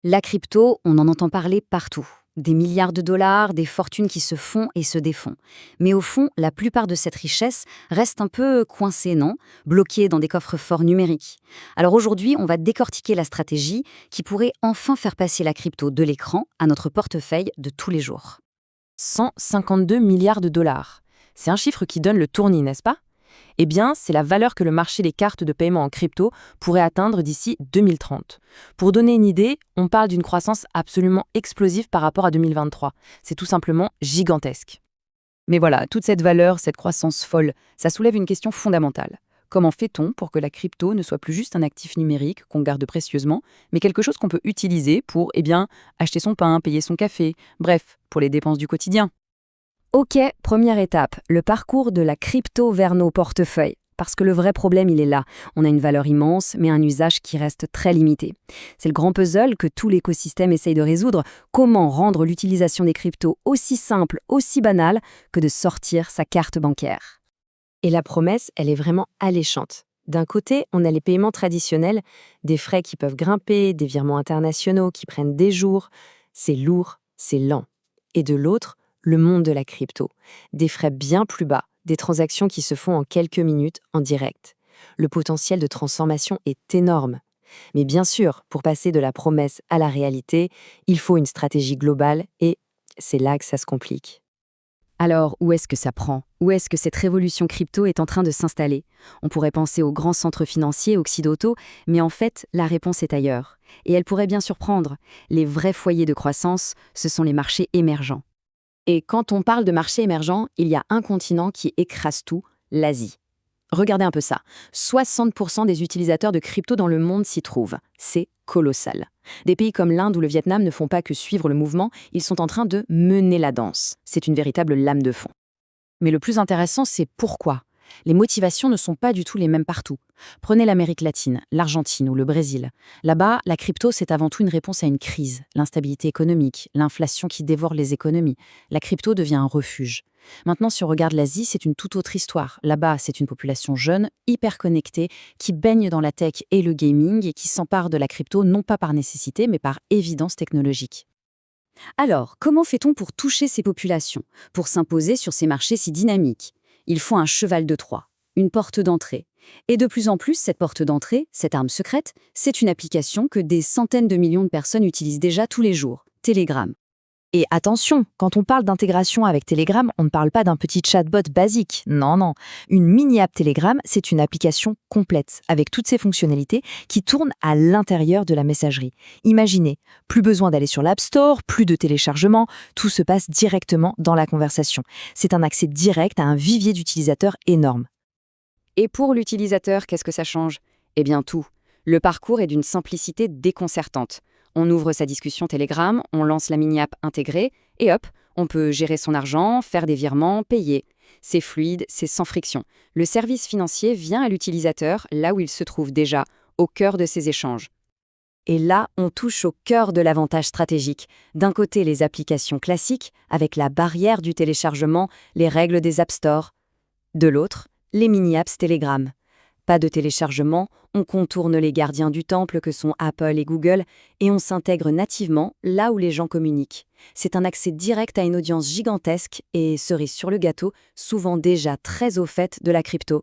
La crypto, on en entend parler partout. Des milliards de dollars, des fortunes qui se font et se défont. Mais au fond, la plupart de cette richesse reste un peu coincée, non? Bloquée dans des coffres-forts numériques. Alors aujourd'hui, on va décortiquer la stratégie qui pourrait enfin faire passer la crypto de l'écran à notre portefeuille de tous les jours. 152 milliards de dollars. C'est un chiffre qui donne le tournis, n'est-ce pas? Eh bien, c'est la valeur que le marché des cartes de paiement en crypto pourrait atteindre d'ici 2030. Pour donner une idée, on parle d'une croissance absolument explosive par rapport à 2023. C'est tout simplement gigantesque. Mais voilà, toute cette valeur, cette croissance folle, ça soulève une question fondamentale. Comment fait-on pour que la crypto ne soit plus juste un actif numérique qu'on garde précieusement, mais quelque chose qu'on peut utiliser pour, acheter son pain, payer son café, bref, pour les dépenses du quotidien? Ok, première étape, le parcours de la crypto vers nos portefeuilles. Parce que le vrai problème, il est là. On a une valeur immense, mais un usage qui reste très limité. C'est le grand puzzle que tout l'écosystème essaye de résoudre. Comment rendre l'utilisation des cryptos aussi simple, aussi banale, que de sortir sa carte bancaire? Et la promesse, elle est vraiment alléchante. D'un côté, on a les paiements traditionnels, des frais qui peuvent grimper, des virements internationaux qui prennent des jours. C'est lourd, c'est lent. Et de l'autre, le monde de la crypto. Des frais bien plus bas, des transactions qui se font en quelques minutes en direct. Le potentiel de transformation est énorme. Mais bien sûr, pour passer de la promesse à la réalité, il faut une stratégie globale et c'est là que ça se complique. Alors, où est-ce que ça prend? Où est-ce que cette révolution crypto est en train de s'installer? On pourrait penser aux grands centres financiers occidentaux, mais en fait, la réponse est ailleurs. Et elle pourrait bien surprendre. Les vrais foyers de croissance, ce sont les marchés émergents. Et quand on parle de marché émergent, il y a un continent qui écrase tout, l'Asie. Regardez un peu ça. 60% des utilisateurs de crypto dans le monde s'y trouvent. C'est colossal. Des pays comme l'Inde ou le Vietnam ne font pas que suivre le mouvement, ils sont en train de mener la danse. C'est une véritable lame de fond. Mais le plus intéressant, c'est pourquoi. Les motivations ne sont pas du tout les mêmes partout. Prenez l'Amérique latine, l'Argentine ou le Brésil. Là-bas, la crypto, c'est avant tout une réponse à une crise, l'instabilité économique, l'inflation qui dévore les économies. La crypto devient un refuge. Maintenant, si on regarde l'Asie, c'est une toute autre histoire. Là-bas, c'est une population jeune, hyper connectée, qui baigne dans la tech et le gaming et qui s'empare de la crypto non pas par nécessité, mais par évidence technologique. Alors, comment fait-on pour toucher ces populations, pour s'imposer sur ces marchés si dynamiques? Il faut un cheval de Troie, une porte d'entrée. Et de plus en plus, cette porte d'entrée, cette arme secrète, c'est une application que des centaines de millions de personnes utilisent déjà tous les jours, Telegram. Et attention, quand on parle d'intégration avec Telegram, on ne parle pas d'un petit chatbot basique. Non, non. Une mini-app Telegram, c'est une application complète, avec toutes ses fonctionnalités, qui tourne à l'intérieur de la messagerie. Imaginez, plus besoin d'aller sur l'App Store, plus de téléchargement, tout se passe directement dans la conversation. C'est un accès direct à un vivier d'utilisateurs énorme. Et pour l'utilisateur, qu'est-ce que ça change? Eh bien tout. Le parcours est d'une simplicité déconcertante. On ouvre sa discussion Telegram, on lance la mini-app intégrée, et hop, on peut gérer son argent, faire des virements, payer. C'est fluide, c'est sans friction. Le service financier vient à l'utilisateur là où il se trouve déjà, au cœur de ses échanges. Et là, on touche au cœur de l'avantage stratégique. D'un côté, les applications classiques, avec la barrière du téléchargement, les règles des App Store. De l'autre, les mini-apps Telegram. Pas de téléchargement, on contourne les gardiens du temple que sont Apple et Google et on s'intègre nativement là où les gens communiquent. C'est un accès direct à une audience gigantesque et, cerise sur le gâteau, souvent déjà très au fait de la crypto.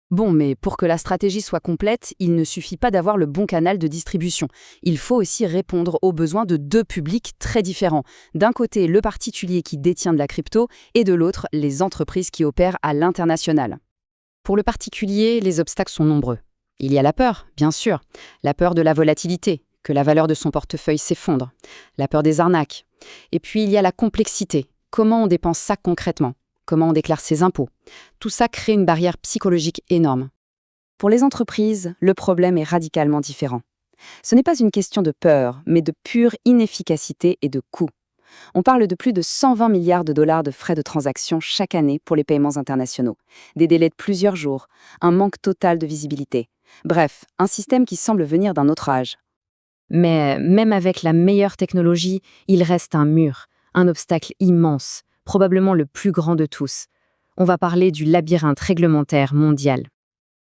Bon, mais pour que la stratégie soit complète, il ne suffit pas d'avoir le bon canal de distribution. Il faut aussi répondre aux besoins de deux publics très différents. D'un côté, le particulier qui détient de la crypto et de l'autre, les entreprises qui opèrent à l'international. Pour le particulier, les obstacles sont nombreux. Il y a la peur, bien sûr. La peur de la volatilité, que la valeur de son portefeuille s'effondre. La peur des arnaques. Et puis il y a la complexité. Comment on dépense ça concrètement? Comment on déclare ses impôts? Tout ça crée une barrière psychologique énorme. Pour les entreprises, le problème est radicalement différent. Ce n'est pas une question de peur, mais de pure inefficacité et de coût. On parle de plus de 120 milliards de dollars de frais de transaction chaque année pour les paiements internationaux, des délais de plusieurs jours, un manque total de visibilité. Bref, un système qui semble venir d'un autre âge. Mais même avec la meilleure technologie, il reste un mur, un obstacle immense, probablement le plus grand de tous. On va parler du labyrinthe réglementaire mondial.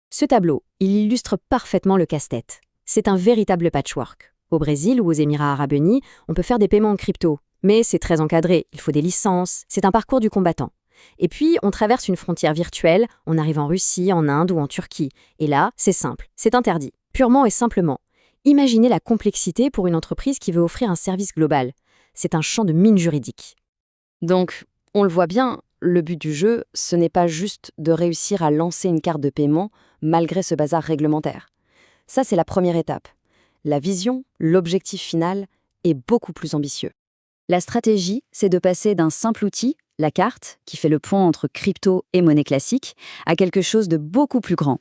Ce tableau, il illustre parfaitement le casse-tête. C'est un véritable patchwork. Au Brésil ou aux Émirats arabes unis, on peut faire des paiements en crypto. Mais c'est très encadré, il faut des licences, c'est un parcours du combattant. Et puis, on traverse une frontière virtuelle, on arrive en Russie, en Inde ou en Turquie. Et là, c'est simple, c'est interdit. Purement et simplement. Imaginez la complexité pour une entreprise qui veut offrir un service global. C'est un champ de mine juridique. Donc, on le voit bien, le but du jeu, ce n'est pas juste de réussir à lancer une carte de paiement malgré ce bazar réglementaire. Ça, c'est la première étape. La vision, l'objectif final, est beaucoup plus ambitieux. La stratégie, c'est de passer d'un simple outil, la carte, qui fait le pont entre crypto et monnaie classique, à quelque chose de beaucoup plus grand.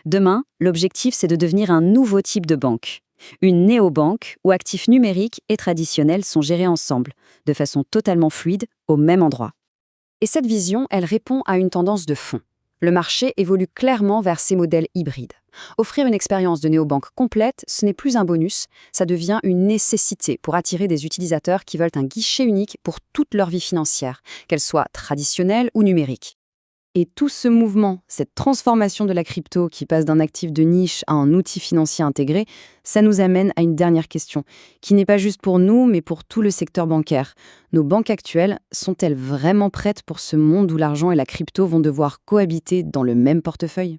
Demain, l'objectif, c'est de devenir un nouveau type de banque. Une néobanque où actifs numériques et traditionnels sont gérés ensemble, de façon totalement fluide, au même endroit. Et cette vision, elle répond à une tendance de fond. Le marché évolue clairement vers ces modèles hybrides. Offrir une expérience de néobanque complète, ce n'est plus un bonus, ça devient une nécessité pour attirer des utilisateurs qui veulent un guichet unique pour toute leur vie financière, qu'elle soit traditionnelle ou numérique. Et tout ce mouvement, cette transformation de la crypto qui passe d'un actif de niche à un outil financier intégré, ça nous amène à une dernière question, qui n'est pas juste pour nous, mais pour tout le secteur bancaire. Nos banques actuelles sont-elles vraiment prêtes pour ce monde où l'argent et la crypto vont devoir cohabiter dans le même portefeuille ?